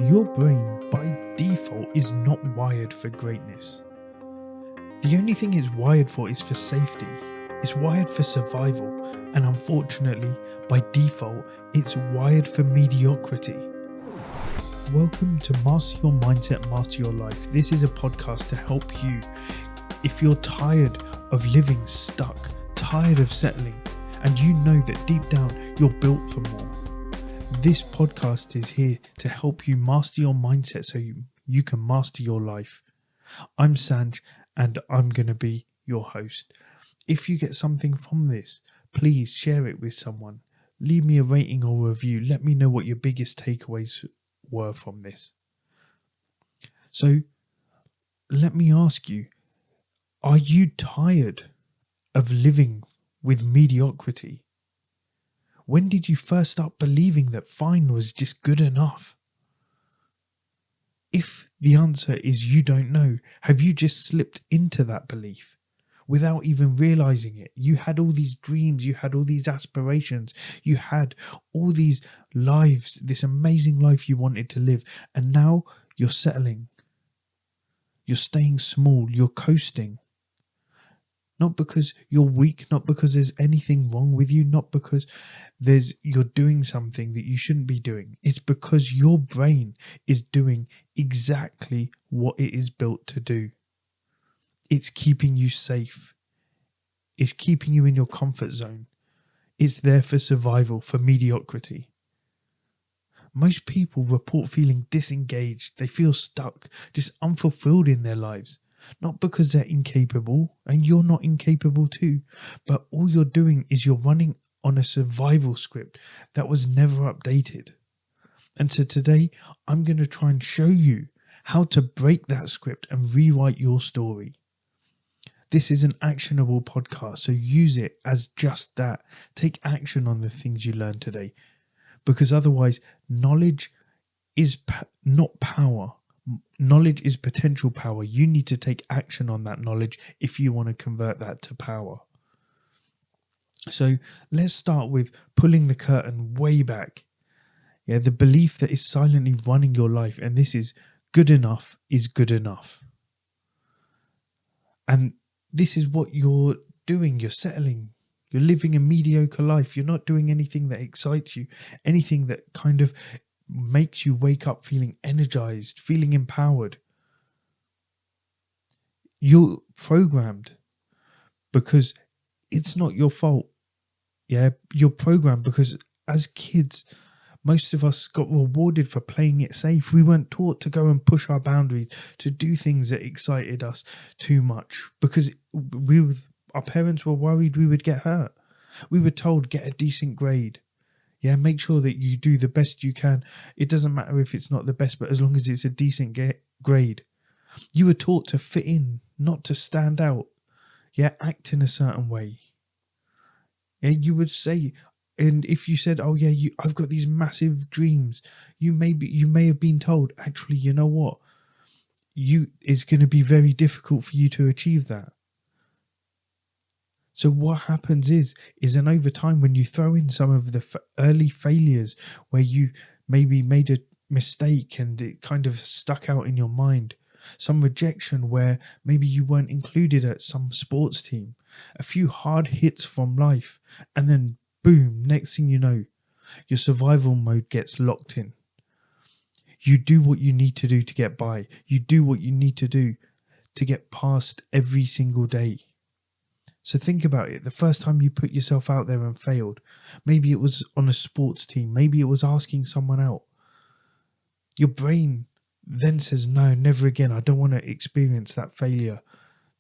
Your brain, by default, is not wired for greatness. The only thing it's wired for is for safety. It's wired for survival, and unfortunately, by default, it's wired for mediocrity. Welcome to Master Your Mindset, Master Your Life. This is a podcast to help you if you're tired of living stuck, tired of settling, and you know that deep down you're built for more. This podcast is here to help you master your mindset so you can master your life. I'm Sanj and I'm going to be your host. If you get something from this, please share it with someone. Leave me a rating or review. Let me know what your biggest takeaways were from this. So let me ask you, are you tired of living with mediocrity? When did you first start believing that fine was just good enough? If the answer is you don't know, have you just slipped into that belief without even realizing it? You had all these dreams, you had all these aspirations, you had all these lives, this amazing life you wanted to live, and now you're settling. You're staying small, you're coasting. Not because you're weak, not because there's anything wrong with you, not because you're doing something that you shouldn't be doing. It's because your brain is doing exactly what it is built to do. It's keeping you safe. It's keeping you in your comfort zone. It's there for survival, for mediocrity. Most people report feeling disengaged. They feel stuck, just unfulfilled in their lives. Not because they're incapable, and you're not incapable too, but all you're doing is you're running on a survival script that was never updated. And so today, I'm going to try and show you how to break that script and rewrite your story. This is an actionable podcast, so use it as just that. Take action on the things you learned today, because otherwise, knowledge is not power. Knowledge is potential power. You need to take action on that knowledge if you want to convert that to power. So let's start with pulling the curtain way back. The belief that is silently running your life, and this is good enough is good enough. And this is what you're doing. You're settling. You're living a mediocre life. You're not doing anything that excites you, anything that kind of makes you wake up feeling energized, feeling empowered. You're programmed because it's not your fault. You're programmed because as kids, most of us got rewarded for playing it safe. We weren't taught to go and push our boundaries, to do things that excited us too much because our parents were worried we would get hurt. We were told, get a decent grade. Make sure that you do the best you can. It doesn't matter if it's not the best, but as long as it's a decent grade. You were taught to fit in, not to stand out. Act in a certain way. You would say, and if you said, I've got these massive dreams, you may have been told, actually, you know what? It's going to be very difficult for you to achieve that. So what happens is then over time, when you throw in some of the early failures where you maybe made a mistake and it kind of stuck out in your mind, some rejection where maybe you weren't included at some sports team, a few hard hits from life, and then boom, next thing you know, your survival mode gets locked in. You do what you need to do to get by. You do what you need to do to get past every single day. So think about it. The first time you put yourself out there and failed, maybe it was on a sports team, maybe it was asking someone out. Your brain then says, no, never again. I don't want to experience that failure,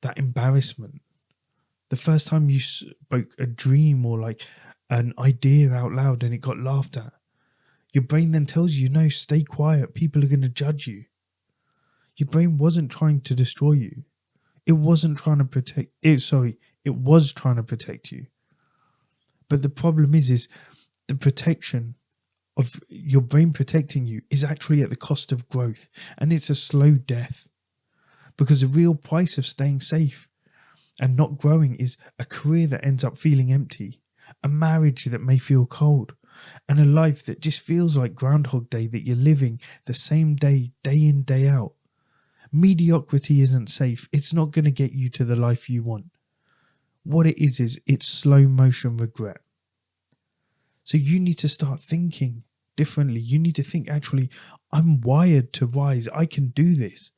that embarrassment. The first time you spoke a dream or like an idea out loud and it got laughed at, your brain then tells you, no, stay quiet. People are going to judge you. Your brain wasn't trying to destroy you. It wasn't trying to protect it. It was trying to protect you. But the problem is the protection of your brain protecting you is actually at the cost of growth. And it's a slow death. Because the real price of staying safe and not growing is a career that ends up feeling empty, a marriage that may feel cold, and a life that just feels like Groundhog Day, that you're living the same day, day in, day out. Mediocrity isn't safe. It's not going to get you to the life you want. What it is it's slow motion regret. So you need to start thinking differently. You need to think, actually, I'm wired to rise. I can do this.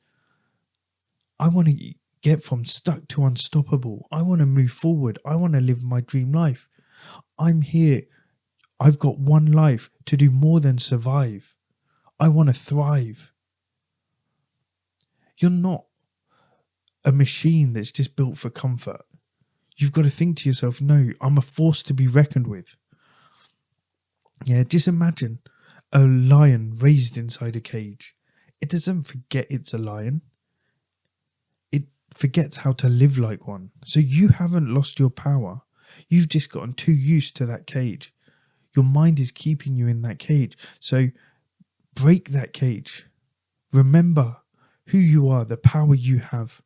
I want to get from stuck to unstoppable. I want to move forward. I want to live my dream life. I'm here. I've got one life to do more than survive. I want to thrive. You're not a machine that's just built for comfort. You've got to think to yourself, no, I'm a force to be reckoned with. Yeah, just imagine a lion raised inside a cage. It doesn't forget it's a lion. It forgets how to live like one. So you haven't lost your power. You've just gotten too used to that cage. Your mind is keeping you in that cage. So break that cage. Remember who you are, the power you have,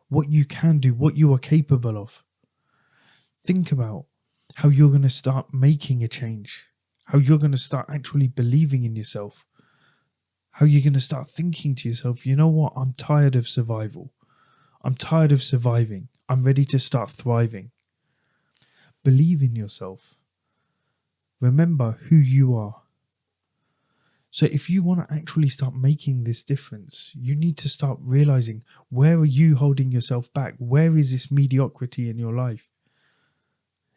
what you can do, what you are capable of. Think about how you're going to start making a change, how you're going to start actually believing in yourself, how you're going to start thinking to yourself, you know what, I'm tired of survival. I'm tired of surviving. I'm ready to start thriving. Believe in yourself. Remember who you are. So if you want to actually start making this difference, you need to start realizing, where are you holding yourself back? Where is this mediocrity in your life?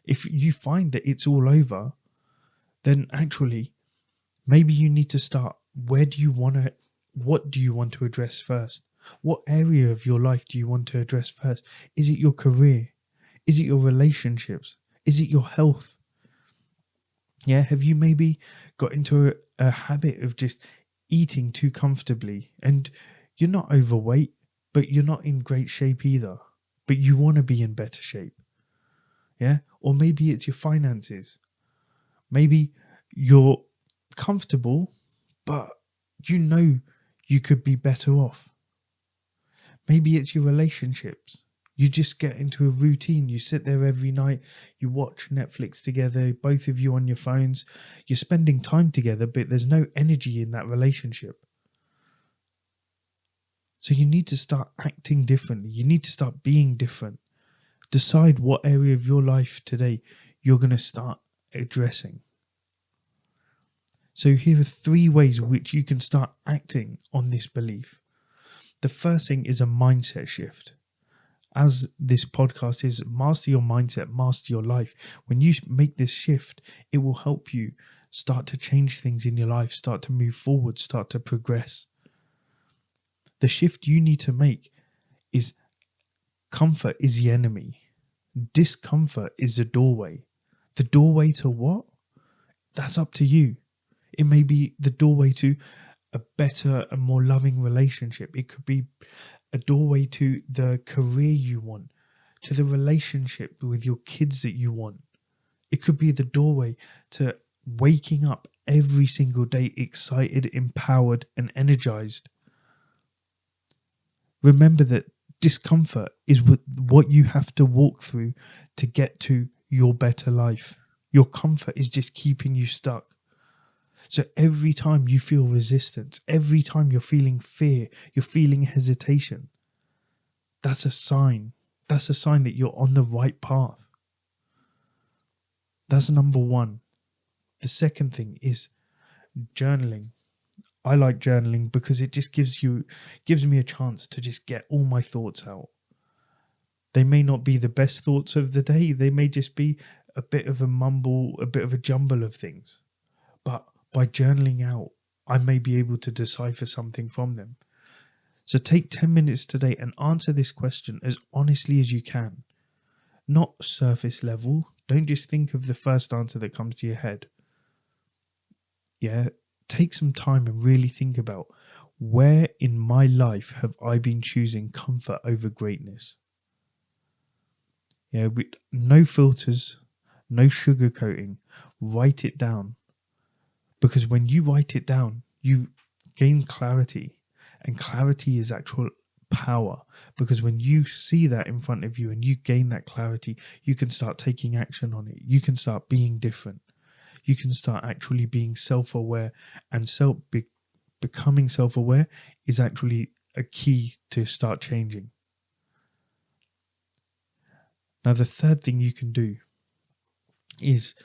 If you find that it's all over, then actually maybe you need to start, what do you want to address first? What area of your life do you want to address first? Is it your career? Is it your relationships? Is it your health? Yeah, have you maybe got into a habit of just eating too comfortably, and you're not overweight, but you're not in great shape either, but you want to be in better shape? Yeah, or maybe it's your finances. Maybe you're comfortable, but you know you could be better off. Maybe it's your relationships. You just get into a routine. You sit there every night, you watch Netflix together, both of you on your phones. You're spending time together, but there's no energy in that relationship. So you need to start acting differently. You need to start being different. Decide what area of your life today you're going to start addressing. So here are 3 ways in which you can start acting on this belief. The first thing is a mindset shift. As this podcast is, master your mindset, master your life. When you make this shift, it will help you start to change things in your life, start to move forward, start to progress. The shift you need to make is, comfort is the enemy. Discomfort is the doorway. The doorway to what? That's up to you. It may be the doorway to a better and more loving relationship. It could be a doorway to the career you want, to the relationship with your kids that you want. It could be the doorway to waking up every single day excited, empowered, and energized. Remember that discomfort is what you have to walk through to get to your better life. Your comfort is just keeping you stuck. So every time you feel resistance, every time you're feeling fear, you're feeling hesitation, that's a sign. That's a sign that you're on the right path. That's number 1. The second thing is journaling. I like journaling because it just gives me a chance to just get all my thoughts out. They may not be the best thoughts of the day. They may just be a bit of a mumble, a bit of a jumble of things. But by journaling out, I may be able to decipher something from them. So take 10 minutes today and answer this question as honestly as you can. Not surface level. Don't just think of the first answer that comes to your head. Yeah, take some time and really think about, where in my life have I been choosing comfort over greatness? Yeah, with no filters, no sugarcoating. Write it down. Because when you write it down, you gain clarity. And clarity is actual power. Because when you see that in front of you and you gain that clarity, you can start taking action on it. You can start being different. you can start actually being self-aware, and becoming self-aware is actually a key to start changing. Now, the third thing you can do is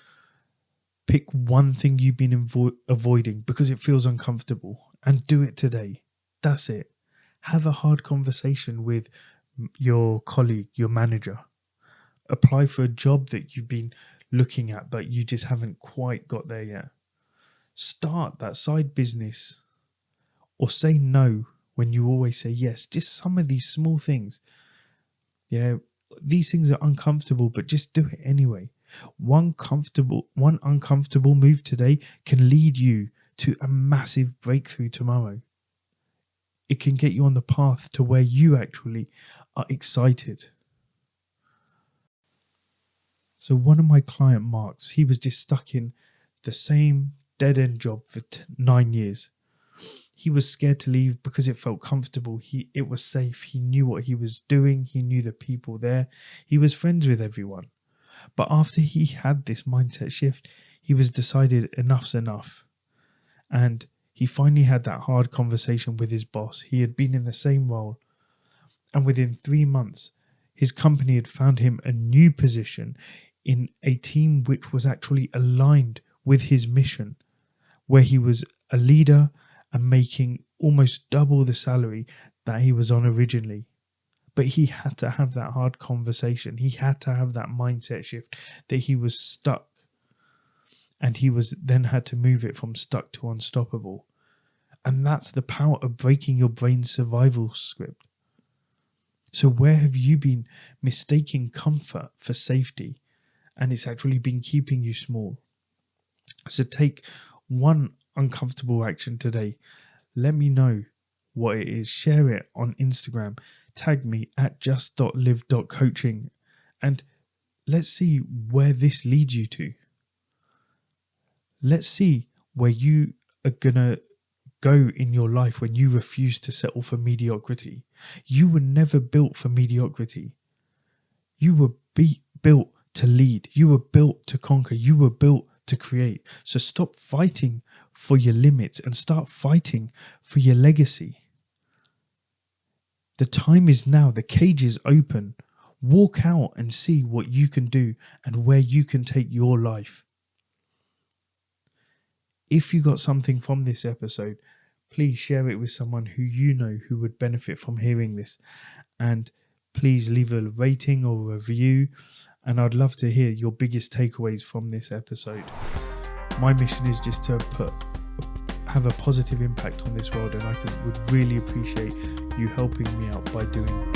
pick one thing you've been avoiding because it feels uncomfortable and do it today. That's it. Have a hard conversation with your colleague, your manager. Apply for a job that you've been looking at, but you just haven't quite got there yet. Start that side business, or say no when you always say yes. Just some of these small things. Yeah, these things are uncomfortable, but just do it anyway. One uncomfortable move today can lead you to a massive breakthrough tomorrow. It can get you on the path to where you actually are excited. So one of my client Marks, he was just stuck in the same dead-end job for 9 years. He was scared to leave because it felt comfortable. It was safe. He knew what he was doing. He knew the people there. He was friends with everyone. But after he had this mindset shift, he was decided enough's enough. And he finally had that hard conversation with his boss. He had been in the same role. And within 3 months, his company had found him a new position in a team which was actually aligned with his mission, where he was a leader and making almost double the salary that he was on originally. But he had to have that hard conversation. He had to have that mindset shift that he was stuck. And he then had to move it from stuck to unstoppable. And that's the power of breaking your brain's survival script. So where have you been mistaking comfort for safety, and it's actually been keeping you small? So take one uncomfortable action today. Let me know what it is. Share it on Instagram. Tag me at just.live.coaching, and let's see where this leads you to. Let's see where you are going to go in your life when you refuse to settle for mediocrity. You were never built for mediocrity. You were built to lead. You were built to conquer. You were built to create. So stop fighting for your limits and start fighting for your legacy. The time is now. The cage is open. Walk out and see what you can do and where you can take your life. If you got something from this episode, please share it with someone who you know who would benefit from hearing this. And please leave a rating or a review. And I'd love to hear your biggest takeaways from this episode. My mission is just to have a positive impact on this world, and I would really appreciate you helping me out by doing